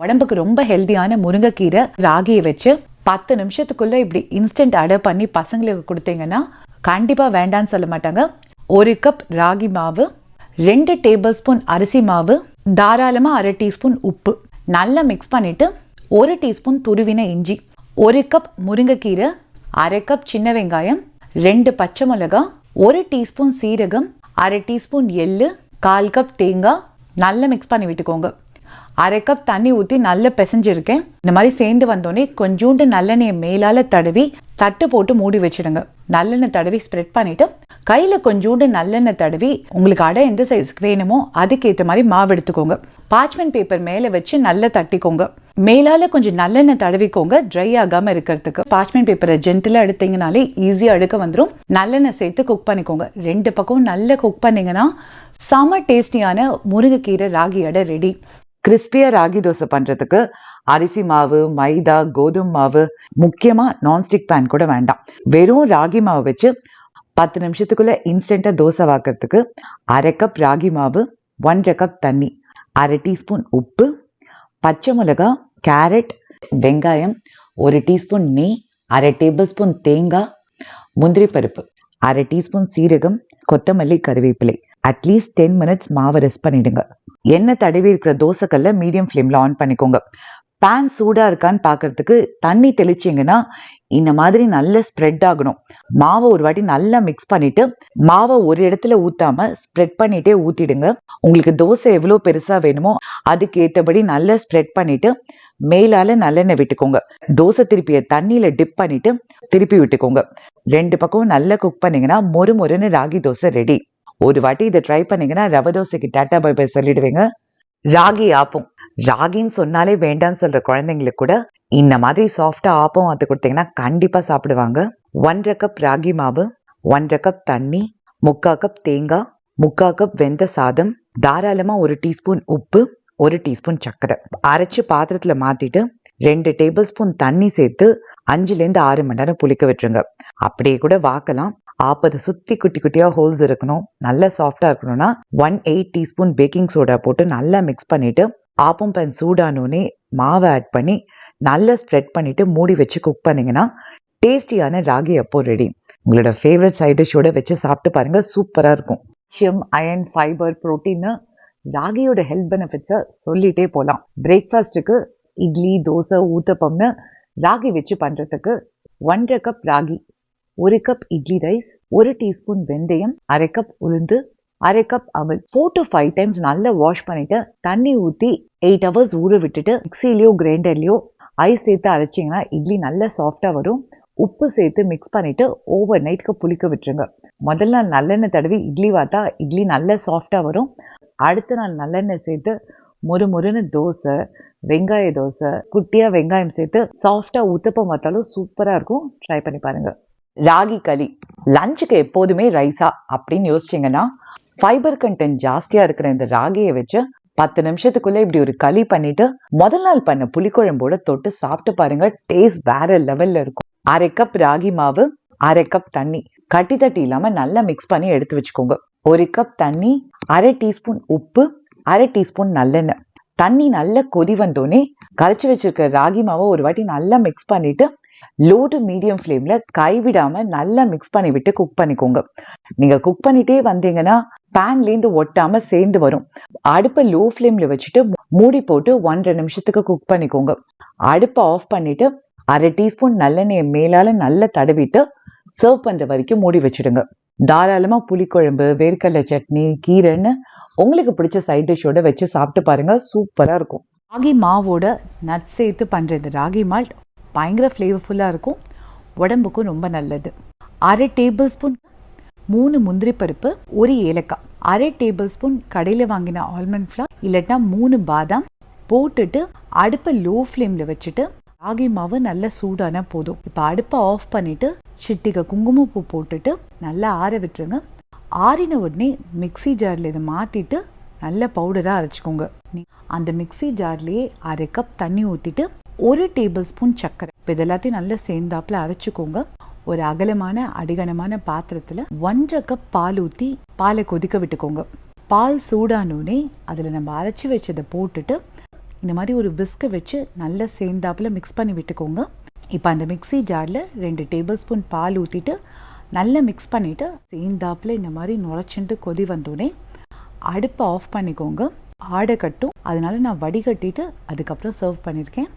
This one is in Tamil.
உடம்புக்கு ரொம்ப ஹெல்தியான முருங்கைக்கீரை ராகியை வச்சு 10 நிமிஷத்துக்குள்ள இப்படி இன்ஸ்டன்ட் அடை பண்ணி பசங்களுக்கு கொடுத்தீங்கன்னா கண்டிப்பா வேண்டான்னு சொல்ல மாட்டாங்க. 1 கப் ராகி மாவு, 2 டேபிள் ஸ்பூன் அரிசி மாவு, தாராளமா 1/2 டீஸ்பூன் உப்பு நல்லா மிக்ஸ் பண்ணிட்டு 1 டீஸ்பூன் துருவின இஞ்சி, 1 கப் முருங்கைக்கீரை, 1/2 கப் சின்ன வெங்காயம், 2 பச்சை மிளகாய், 1 டீஸ்பூன் சீரகம், 1/2 டீஸ்பூன் எள்ளு, 1/4 கப் தேங்காய் நல்லா மிக்ஸ் பண்ணி விட்டுக்கோங்க. 1/2 கப் தண்ணி ஊற்றி நல்லா பிசைஞ்சிருக்கேன். இந்த மாதிரி சேர்ந்து வந்தோடனே கொஞ்சோண்டு நல்லெண்ணெயை மேலால தடவி தட்டு போட்டு மூடி வச்சிடுங்க. நல்லெண்ணெய் தடவி ஸ்ப்ரெட் பண்ணிட்டு கையில் கொஞ்சோண்டு நல்லெண்ணெய் தடவி உங்களுக்கு அடை எந்த சைஸ்க்கு வேணுமோ அதுக்கேற்ற மாதிரி மாவு எடுத்துக்கோங்க. பார்ச்மெண்ட் பேப்பர் மேலே வச்சு நல்லா தட்டிக்கோங்க. மேலால கொஞ்சம் நல்லெண்ணெய் தடவிக்கோங்க ட்ரை ஆகாமல் இருக்கிறதுக்கு. பார்ச்மெண்ட் பேப்பரை ஜென்டிலாக எடுத்தீங்கனாலே ஈஸியாக அடுக்க வந்துடும். நல்லெண்ணெய் சேர்த்து குக் பண்ணிக்கோங்க. 2 பக்கமும் நல்லா குக் பண்ணிங்கன்னா செம டேஸ்டியான முருங்கைக்கீரை ராகி அடை ரெடி. கிறிஸ்பியா ராகி தோசை பண்றதுக்கு அரிசி மாவு, மைதா, கோதுமை மாவு, முக்கியமா நான்ஸ்டிக் பேன் கூட வேண்டாம். வெறும் ராகி மாவு வச்சு 10 நிமிஷத்துக்குள்ள இன்ஸ்டன்டா தோசை வாக்குறதுக்கு 1/2 கப் ராகி மாவு, 1/2 கப் தண்ணி, 1/2 டீஸ்பூன் உப்பு, பச்சை மிளகாய், கேரட், வெங்காயம், 1 டீஸ்பூன் நெய், 1/2 டேபிள் ஸ்பூன் தேங்காய், முந்திரி பருப்பு, 1/2 டீஸ்பூன் சீரகம், கொத்தமல்லி, கருவேப்பிலை. அட்லீஸ்ட் 10 மினிட்ஸ் மாவை ரெஸ்ட் பண்ணிடுங்க. எண்ணெய் தடவி இருக்கிற தோசைக்கல்ல மீடியம் ஃப்ளேம்ல ஆன் பண்ணிக்கோங்க. பேன் சூடா இருக்கான்னு பாக்குறதுக்கு தண்ணி தெளிச்சிங்கன்னா இந்த மாதிரி நல்ல ஸ்ப்ரெட் ஆகணும். மாவை ஒரு வாட்டி நல்லா மிக்ஸ் பண்ணிட்டு மாவை ஒரு இடத்துல ஊத்தாம ஸ்ப்ரெட் பண்ணிட்டே ஊத்திடுங்க. உங்களுக்கு தோசை எவ்வளவு பெருசா வேணுமோ அதுக்கு ஏற்றபடி நல்லா ஸ்ப்ரெட் பண்ணிட்டு மேலால நல்லெண்ணெய் விட்டுக்கோங்க. தோசை திருப்பிய தண்ணியில டிப் பண்ணிட்டு திருப்பி விட்டுக்கோங்க. 2 பக்கமும் நல்லா குக் பண்ணீங்கன்னா மொறு மொறுன்னு ராகி தோசை ரெடி. ஒரு வாட்டி இதை ட்ரை பண்ணீங்கன்னா ரவை தோசைக்கு டாட்டா பை பை சொல்லிடுவீங்க. ராகி ஆப்பம், ராகின்னு சொன்னாலே வேண்டான்னு சொல்ற குழந்தைங்களுக்கு கூட இந்த மாதிரி சாஃப்டா ஆப்பம் ஆத்து கொடுத்தீங்கன்னா கண்டிப்பா சாப்பிடுவாங்க. 1/2 கப் ராகி மாவு, 1/2 கப் தண்ணி, 3/4 கப் தேங்காய், 3/4 கப் வெந்த சாதம், தாராளமா 1 டீஸ்பூன் உப்பு, 1 டீஸ்பூன் சர்க்கரை அரைச்சு பாத்திரத்துல மாத்திட்டு 2 டேபிள் ஸ்பூன் தண்ணி சேர்த்து 5லேருந்து 6 மணி நேரம் புளிக்க விட்டுருங்க. அப்படியே கூட வாக்கலாம். ஆப்பத்தை சுத்தி குட்டி குட்டியா ஹோல்ஸ் இருக்கணும். நல்லா சாஃப்டா இருக்கணும்னா 1/8 டீஸ்பூன் பேக்கிங் சோடா போட்டு நல்லா மிக்ஸ் பண்ணிட்டு ஆப்பம் பேன் சூடானோடனே மாவை ஆட் பண்ணி நல்லா ஸ்ப்ரெட் பண்ணிட்டு மூடி வச்சு குக் பண்ணீங்கன்னா டேஸ்டியான ராகி அப்போ ரெடி. உங்களோட ஃபேவரட் சைட் டிஷ்ஷோட வச்சு சாப்பிட்டு பாருங்க, சூப்பரா இருக்கும். கால்சியம், அயன், ஃபைபர், புரோட்டீன், ராகியோட ஹெல்த் பெனிஃபிட்ஸை சொல்லிட்டே போகலாம். பிரேக்ஃபாஸ்ட்டுக்கு இட்லி, தோசை, ஊத்தப்பம்னு ராகி வச்சு பண்றதுக்கு 1/2 cup ragi, 1 cup idli rice, 1 teaspoon வெந்தயம், 1/2 கப் உளுந்து, 1/2 கப் அவல் 4 to 5 டைம்ஸ் நல்லா வாஷ் பண்ணிட்டு தண்ணி ஊற்றி 8 ஹவர்ஸ் ஊற விட்டுட்டு மிக்சிலையோ கிரைண்டர்லையோ ஐஸ் சேர்த்து அரைச்சிங்கன்னா இட்லி நல்லா சாஃப்டா வரும். உப்பு சேர்த்து மிக்ஸ் பண்ணிட்டு ஓவர் நைட்க்கு புளிக்க விட்டுருங்க. முதல் நாள் நல்லெண்ணெய் தடவி இட்லி வாத்தா இட்லி நல்லா சாஃப்டா வரும். அடுத்த நாள் நல்லெண்ணெய் சேர்த்து முறுமுறுன்னு தோசை, வெங்காய தோசை, குட்டியா வெங்காயம் சேர்த்து சாஃப்டா ஊத்தப்பம் வாத்தாலும் சூப்பரா இருக்கும். ட்ரை பண்ணி பாருங்க. ராகி களி லஞ்சுக்கு எப்போதுமே ரைஸா அப்படின்னு யோசிச்சிங்கன்னா ஃபைபர் கண்டென்ட் ஜாஸ்தியா இருக்கிற இந்த ராகியை வச்சு 10 நிமிஷத்துக்குள்ள இப்படி ஒரு களி பண்ணிட்டு முதல் நாள் பண்ண புளிக்குழம்போட தொட்டு சாப்பிட்டு பாருங்க. டேஸ்ட் வேற லெவல்ல இருக்கும். 1/2 கப் ராகி மாவு, 1/2 கப் தண்ணி கட்டி தட்டி இல்லாம நல்லா மிக்ஸ் பண்ணி எடுத்து வச்சுக்கோங்க. 1 கப் தண்ணி, 1/2 டீஸ்பூன் உப்பு, 1/2 டீஸ்பூன் நல்லெண்ணெய். தண்ணி நல்லா கொதி வந்தோடனே கரைச்சி வச்சிருக்க ராகி மாவை ஒரு வாட்டி நல்லா மிக்ஸ் பண்ணிட்டு லோ டு மீடியம் ஃப்ளேம்ல கைவிடாம நல்லா மிக்ஸ் பண்ணி விட்டு குக் பண்ணிக்கோங்க. நீங்க குக் பண்ணிட்டே வந்தீங்கன்னா பேன்லேருந்து ஒட்டாம சேர்ந்து வரும். அடுப்பை லோ ஃப்ளேம்ல வச்சுட்டு மூடி போட்டு 1.5 நிமிஷத்துக்கு குக் பண்ணிக்கோங்க. அடுப்பை ஆஃப் பண்ணிட்டு 1/2 டீஸ்பூன் நல்லெண்ணெயை மேலால நல்லா தடவிட்டு சர்வ் பண்ற வரைக்கும் மூடி வச்சிடுங்க. தாராளமா புளிக்குழம்பு, வேர்க்கடலை சட்னி, கீரைன்னு உங்களுக்கு பிடிச்ச சைட் டிஷ்ஷோட வச்சு சாப்பிட்டு பாருங்க, சூப்பரா இருக்கும். ராகி மாவோட நட்ஸ் சேர்த்து பண்ற இந்த ராகி மால்ட் பயங்கர ஃப்ளேவர்ஃபுல்லாக இருக்கும். உடம்புக்கும் ரொம்ப நல்லது. 1/2 டேபிள் ஸ்பூன் 3 முந்திரி பருப்பு, 1 ஏலக்காய், 1/2 டேபிள் ஸ்பூன் கடையில் வாங்கின ஆல்மண்ட் ஃப்ளவர் இல்லைன்னா 3 பாதாம் போட்டுட்டு அடுப்பை லோ ஃப்ளேமில் வச்சுட்டு ராகி மாவு நல்லா சூடான போதும். இப்போ அடுப்பை ஆஃப் பண்ணிட்டு சிட்டிகை குங்குமப்பூ போட்டுட்டு நல்லா ஆற விட்டுருங்க. ஆறின உடனே மிக்சி ஜாரில் இதை மாற்றிட்டு நல்ல பவுடராக அரைச்சிக்கோங்க. அந்த மிக்சி ஜார்லேயே 1/2 கப் தண்ணி ஊற்றிட்டு 1 டேபிள் ஸ்பூன் சர்க்கரை இது எல்லாத்தையும் நல்லா சேர்ந்தாப்புல அரைச்சிக்கோங்க. ஒரு அகலமான அடிகனமான பாத்திரத்தில் 1/2 கப் பால் ஊற்றி பாலை கொதிக்க விட்டுக்கோங்க. பால் சூடானோடனே அதில் நம்ம அரைச்சி வச்சதை போட்டுட்டு இந்த மாதிரி ஒரு விஸ்கை வச்சு நல்லா சேர்ந்தாப்புல மிக்ஸ் பண்ணி விட்டுக்கோங்க. இப்போ அந்த மிக்ஸி ஜாரில் 2 டேபிள் ஸ்பூன் பால் ஊற்றிட்டு நல்லா மிக்ஸ் பண்ணிவிட்டு சேர்ந்தாப்புல இந்த மாதிரி நுழைச்சிட்டு கொதி வந்தோடனே அடுப்பை ஆஃப் பண்ணிக்கோங்க. ஆடை கட்டும், அதனால நான் வடிகட்டிட்டு அதுக்கப்புறம் சர்வ் பண்ணியிருக்கேன்.